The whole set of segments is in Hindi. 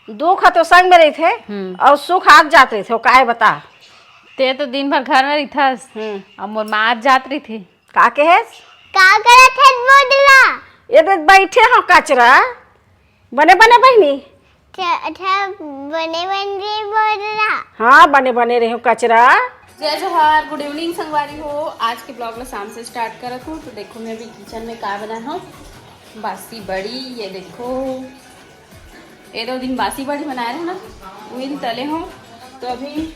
दुख तो संग में रही थे और सुख आज जात रही थे, काय बता। ते तो दिन भर घर में रही थस और मोर माँ आज जात रही थी। का के है का करत है बोडला? ये तो बैठे हो कचरा बने बने बहनी। अच्छा बने बने बोडला। हाँ बने बने रही हो कचरा। जय जोहार, गुड इवनिंग संगवारी हो। आज के ब्लॉग में शाम से स्टार्ट करत हूँ। तो देखो मैं अभी किचन में का बना हूँ, बासी बड़ी। ये देखो ये 2 दिन बासी बड़ी बनाए रहे ना, वही तले हूँ। तो अभी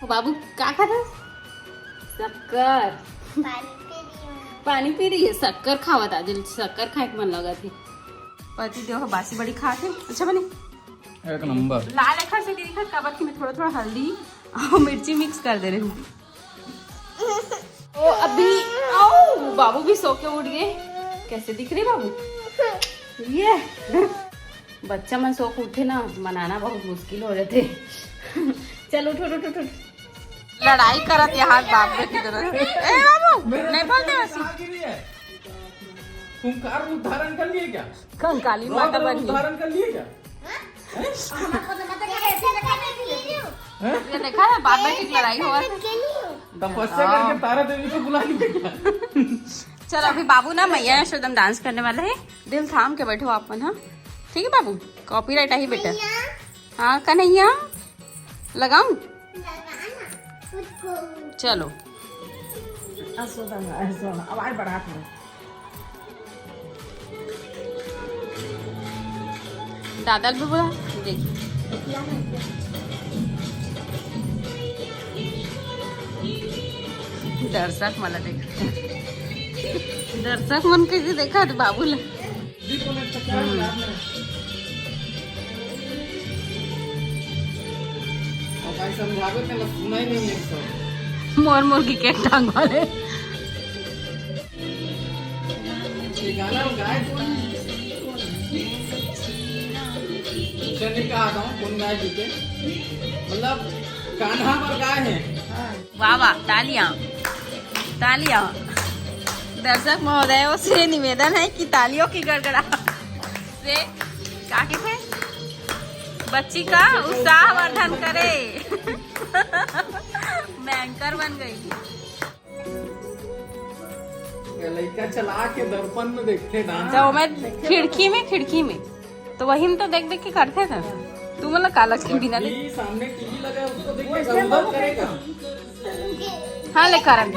बाबू क्या खा रहा? शक्कर पानी पी रही है। शक्कर खावा था, जो शक्कर खाए के मन लगा थी। पति देव बासी बड़ी खा थे। अच्छा बने एक नंबर। लाल अखर से देखा कबर की मैं थोड़ा थोड़ा हल्दी और मिर्ची मिक्स कर दे रही हूँ। तो अभी आओ बाबू भी सो के उठ गए। कैसे दिख रहे बाबू? ये बच्चा मन सो के उठे ना, मनाना बहुत मुश्किल हो रहे थे। चलो उठो उठो उठो। लड़ाई करत यहाँ बाप बेटी दोनों। ए बाबू नहीं बोलते वैसे। खूंखार रूप धारण कर लिए क्या? कंकाली माता बनी। धारण कर लिए क्या? ये देखा है बाप बेटी की लड़ाई हुआ। तपस्या करके तारा देवी को बुला लिए क्या? चलो अभी बाबू ना मैया यशोदम डांस करने वाला है। दिल थाम के बैठो आप। हाँ ठीक है बाबू, कॉपीराइट आई बेटा। हाँ कन्हैया लगाऊं? चलो आवाज बढ़ा थोड़ा। दादा भी बोला देखिए। दर्शक मला देख, दर्शक मन कैसे देखा तो बाबूला। समझावे थे सुना ही नहीं एक सब। मोर मोर की केक टांग वाले। ये गाना गाए कौन? चलिए कहा था कौन गाए जीते? मतलब कान्हा पर गाए हैं। वाह वाह, तालियां तालियां। दर्शक महोदयों से निवेदन है कि तालियों की गड़गड़ाहट से क्या कहते हैं, बच्ची का उत्साहवर्धन करे। मैं एंकर बन गई। लड़का चला के दर्पण में देखते डांस। तो मैं खिड़की में तो वही में तो देख देख के करते थे। तू मतलब काला खिड़ी ना देख। सामने टीवी लगा है, उसको देख के गंभीर करेगा। हाँ ले करन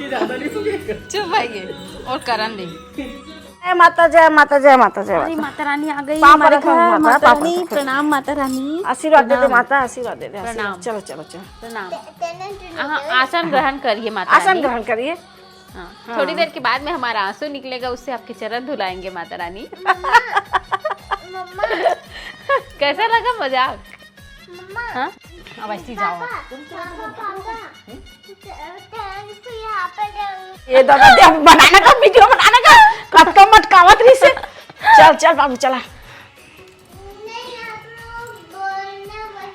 ज्यादा नहीं होगा। चुप भाई और करन ले। जय माता जय माता जय माता जय अरे माता। माता रानी आ गई पापा हमारे रखो, घर। माता, माता पापा रानी रखो। प्रणाम। माता रानी आशीर्वाद दे दे माता, आशीर्वाद दे दे। प्रणाम। चलो चलो चलो प्रणाम। हाँ आसन ग्रहण करिए माता आसन रानी। ग्रहण करिए। हाँ, थोड़ी देर के बाद में हमारा आंसू निकलेगा, उससे आपके चरण धुलाएंगे माता रानी। कैसा लगा मजाक? हाँ अब ऐसी जाओ। ये दादा दे बनाने का वीडियो बनाने का कब कब मटकावत रही से। चल चल बाबू चला।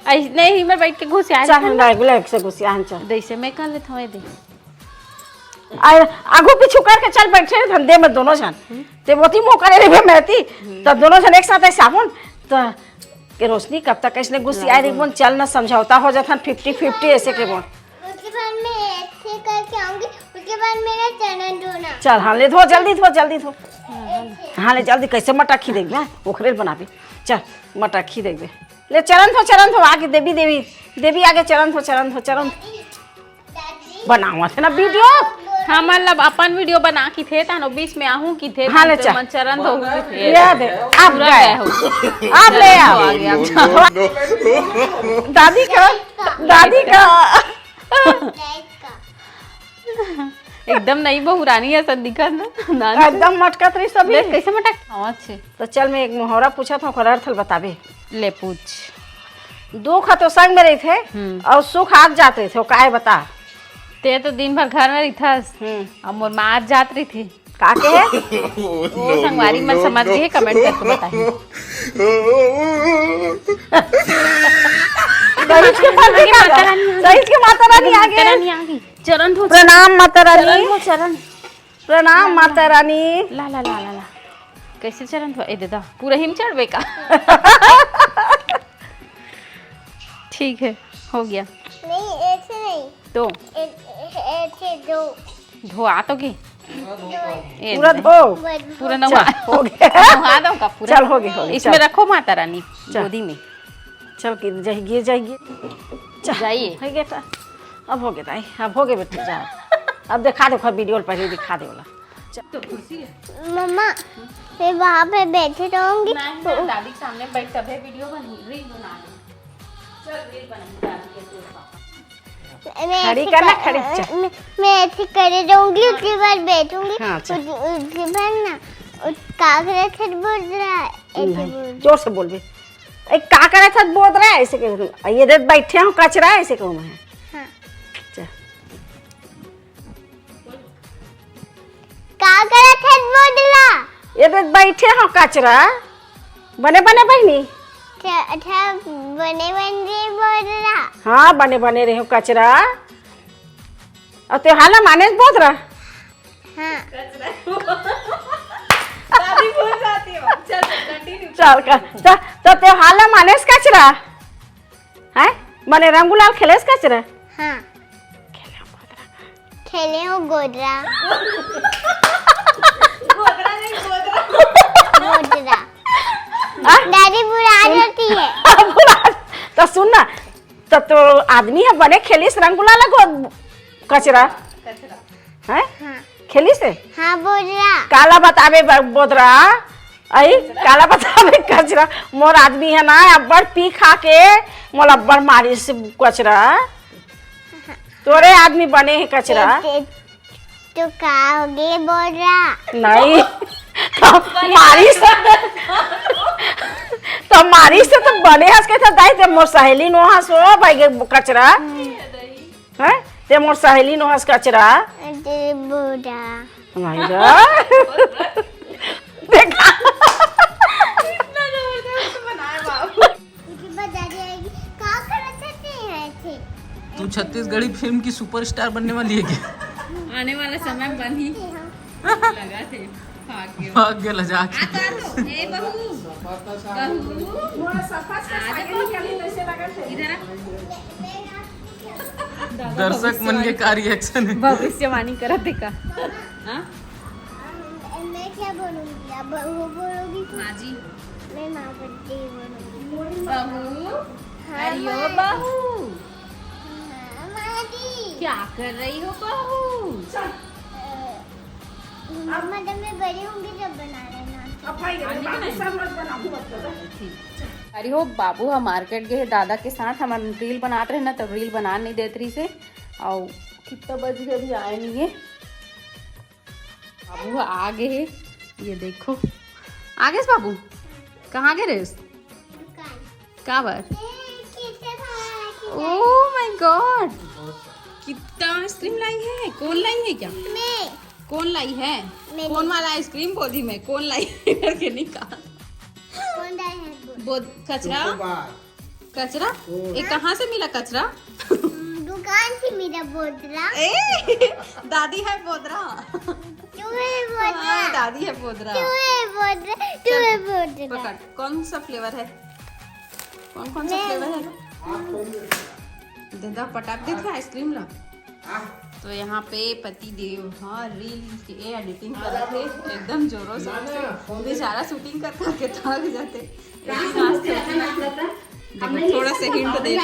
नहीं मैं बैठ के घुस आया। चल रेगुलर से घुसिया हम चल। जैसे मैं कर लेता हूँ दे। आगू पीछू करके चल बैठे धंधे में दोनों जन। ते मोती मुंह करे रे मेहती तब दोनों जन एक साथ ऐसे साबुन तो के रोशनी कब तक इसने गुस्सी आई रिबन चल ना समझौता हो जाता 50-50 ऐसे के बोल। उसके बाद मैं ऐसे करके आऊंगी, उसके बाद मेरा चरण धोना। चल हाँ ले धो जल्दी धो जल्दी धो। हाँ ले जल्दी कैसे मटाखी देख बे ओखरे बनाबे। चल मटाखी देख बे ले चरण धो आगे देवी देवी देवी आगे चरण धो बनावा थे ना वीडियो। हाँ मतलब अपन वीडियो बना की थे तानो बीच में आहू की थे। हाँ ले चल चरण धो याद है आप गए आप ले आओ आ गया। दादी का एकदम नई बहुरानी है संदिका ना एकदम मटकत रही सब। देख कैसे मटक। हाँ अच्छे तो चल मैं एक मुहावरा पूछा था ओकर अर्थ बताबे। ले पूछ। दुख तो संग में रही थे और सुख आज जात रही थे, काय बता। ते तो दिन भर घर में रही थस और मोर माँ आज जात रही थी। का के है वो संगवारी मत समझ गए, कमेंट करके बताइए। सहीज के माता रानी आ गए। रानी आ गई। चरण धो, प्रणाम माता चरण रानी। धो, चरण। प्रणाम माता रानी। ला ला ला ला ला, कैसे चरण धो? ए दादा पूरा हिम चढ़वे का। ठीक है, हो गया। नहीं ऐसे नहीं, तो ऐसे दो धोआ तो की पूरा धो। पूरा नवा हो गया। नहा दो का पूरा। चल हो गया, हो गया। इसमें रखो माता रानी चल। गोदी में। चल गिर जाइए जाइए। जाइए। हो गया था। अब हो गया ताई, अब हो गया बेटे जाओ। अब दिखा दो, वीडियो पहले दिखा दे वाला। तो कुर्सी है। मम्मा मैं वहाँ पे बैठे रहूंगी। नहीं, दादी के सामने बैठ तभी वीडियो बनी, रील बना दे। चल रील बना दादी के साथ। मैं खड़ी ऐसे करना, कर- खड़ी चल। मैं ऐसे करे रहूंगी, उसके बाद बैठूंगी। हाँ, चल। उसके बाद ना कागज से बोल रहा है, ऐसे नहीं, बोल। जोर से बोल भी। एक का करे था बोल रहा है ऐसे कहूँ, ये देख बैठे हूँ कचरा है ऐसे कहूँ मैं। हाँ। चल। कागज से बोल रहा। ये देख बैठे हूँ कचरा बने बने बहनी। अच्छा बने बने बोल रहा। हाँ बने बने रहे हो कचरा। और त्योहार माने बोल रहा। हाँ दादी भूल जाती हो। चल कंटिन्यू। चल कर तो त्योहार माने कचरा है, मने रंग गुलाल खेले कचरा। हाँ खेले हो गोदरा। गोदरा नहीं, गोदरा। गोदरा दादी बुरा जाती है। तो सुन ना, तो आदमी है बने खेलिस रंग गुलाल कचरा है, हाँ। खेली से हाँ बोल रहा। काला बतावे बोदरा। आई काला बतावे कचरा। मोर आदमी है ना अब्बड़ पी खा के मोल अब्बड़ मारी से कचरा। तोरे आदमी बने हैं कचरा। तो का हो गए बोल रहा। नहीं तो मारी से तो बने हंस के था दाई ते मोर सहेली नो हंस हो भाई कचरा है, ते मोर सहेली नो हंस कचरा। बुरा नहीं रे देखा। उसके बाद दादी आएगी, का करते हैं ऐसे। तू छत्तीसगढ़ी फिल्म की सुपरस्टार बनने वाली है क्या? आने वाला समय बन ही लगा थे। भाग गया जाके। ए बहू, इधर दर्शक मन के का रिएक्शन है? भविष्यवाणी करत देखा। हाँ मैं क्या बोलूँगी? अब वो बोलोगी तो माँ जी। मैं माँ बनती बोलूँगी। बहू, हाँ, अरे ओ माँ। बहू, हाँ, माँ जी। क्या कर रही हो बहू? मम्मा जब मैं बड़ी होंगी तब बना लेना। अरे हो बाबू, हम मार्केट गए दादा के साथ, हम रील बनाते रहे ना, तब रील बना नहीं देते रही से। और कितना बज गया अभी आए नहीं है। बाबू आ गए है, ये देखो आ गए बाबू। कहाँ गए रे? दुकान। का बार? किससे खाया? ओह माय गॉड, कितना आइसक्रीम लाई है। कौन लाई है? क्या मैं कौन लाई है? मैंने। कौन वाला आइसक्रीम बोली मैं? कौन लाई है करके नहीं कहा। कौन डाला है? बोल कचरा, कचरा ये कहाँ से मिला कचरा? दुकान से मेरा बोतला। ए, दादी है बोदरा। तू है बोतला। हाँ, दादी है बोदरा। तू है बोतला। तू है बोतला। पकड़, कौन सा फ्लेवर है? कौन कौन सा मैं- फ्लेवर है? दादा पटाख दे थे आइसक्रीम ला। तो यहाँ पे पति देव हाँ रील की एडिटिंग कर रहे थे एकदम जोरों से। बेचारा शूटिंग कर करके थक जाते। देखो थोड़ा सा हिंट दे दो।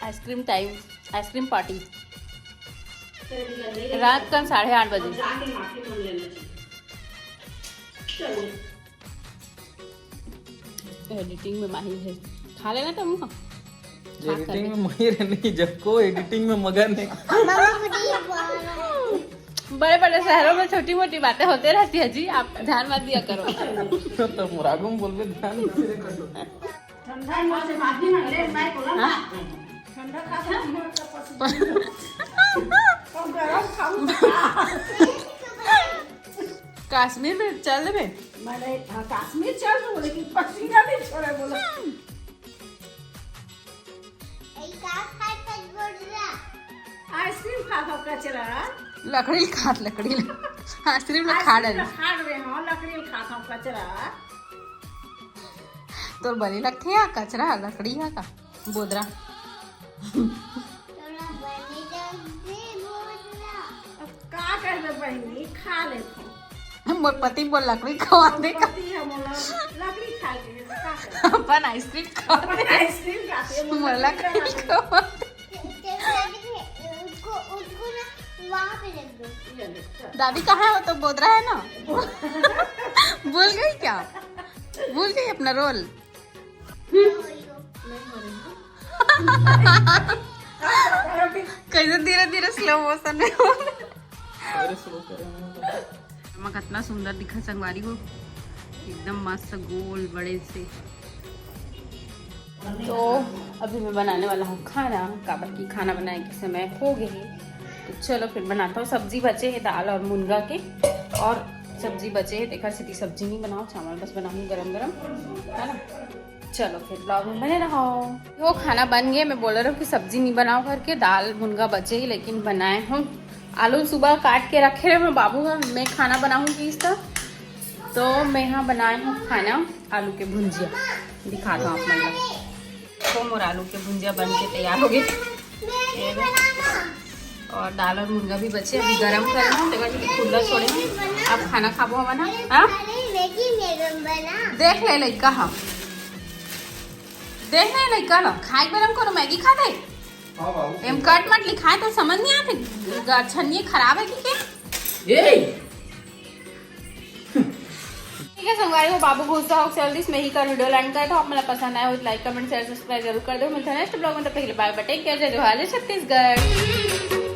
आइसक्रीम टाइम, आइसक्रीम पार्टी रात का 8:30 बजे। एडिटिंग में माहिर है, खा लेना तुम। एडिटिंग में माहिर है नहीं, जबको एडिटिंग में मगन है। मम्मा मुझे बोल रहा है। बड़े बड़े शहरों में छोटी मोटी बातें होते रहती है जी, आप ध्यान मत दिया करो। तो मुरागुम बोलबे ध्यान से करो। कश्मीर में चल रहे मैंने हाँ, कश्मीर चल रहा हूँ लेकिन पसीना नहीं छोड़ा बोला। एक का खाट बोल रहा आइसक्रीम खा था कचरा। लकड़ी खात लकड़ी आइसक्रीम में खा डाली खा रहे हाँ लकड़ी खा था कचरा। तो बड़ी लगती है कचरा लकड़ी है का बोदरा। थोड़ा बने जल्दी बोल रहा अब का कहले बहनी खा ले तो मोर पति बोल लकड़ी खवा दे का पति है मोला लकड़ी खा ले तो का करे अपन आइसक्रीम खा दे आइसक्रीम खाते हैं मोर लकड़ी खवा दे। उसको उसको ना वहाँ पे रख दो। दादी कहाँ है वो तो बोदरा है ना। भूल गई क्या भूल गई अपना रोल। कैसे धीरे धीरे स्लो मोशन में अरे स्लो करें। कितना सुंदर दिखा संगवारी को एकदम मस्त गोल बड़े से। तो अभी मैं बनाने वाला हूँ खाना काबर की खाना बनाने के समय हो गए है। तो चलो फिर बनाता हूँ। सब्जी बचे है दाल और मुनगा के और सब्जी बचे है देखा सीधी सब्जी नहीं बनाओ चावल बस बनाऊँ गरम गरम है ना। चलो फिर ब्लॉग में बने रहो। वो खाना बन गया मैं बोल रहा हूँ कि सब्जी नहीं बनाओ करके दाल मुनगा बचे ही लेकिन बनाए हूँ। आलू सुबह काट के रखे रहे मैं बाबू का मैं खाना बनाऊँगी इसका। तो मैं यहाँ बनाए हूँ खाना आलू के भुंजिया दिखाता हूँ आप मतलब। तो मोर आलू के भुंजिया बन के तैयार हो गए और दाल और मुनगा भी बचे अभी गरम करना खुला छोड़े अब खाना खाबो हमारा। हाँ देख ले लड़का हम देख ले लड़का लो खाए गरम करो मैगी खा दे हाँ बाबू एम कट मत लिखाए तो समझ नहीं आते छन्नी खराब है कि क्या। ये ठीक है संगवारी को बाबू गुस्सा हो जल्दी में ही कर वीडियो लैंड कर दो। आप मला पसंद आया हो तो लाइक कमेंट शेयर सब्सक्राइब जरूर कर दो। मिलता है नेक्स्ट ब्लॉग में तब तक के लिए बाय बाय टेक केयर जय जोहार छत्तीसगढ़।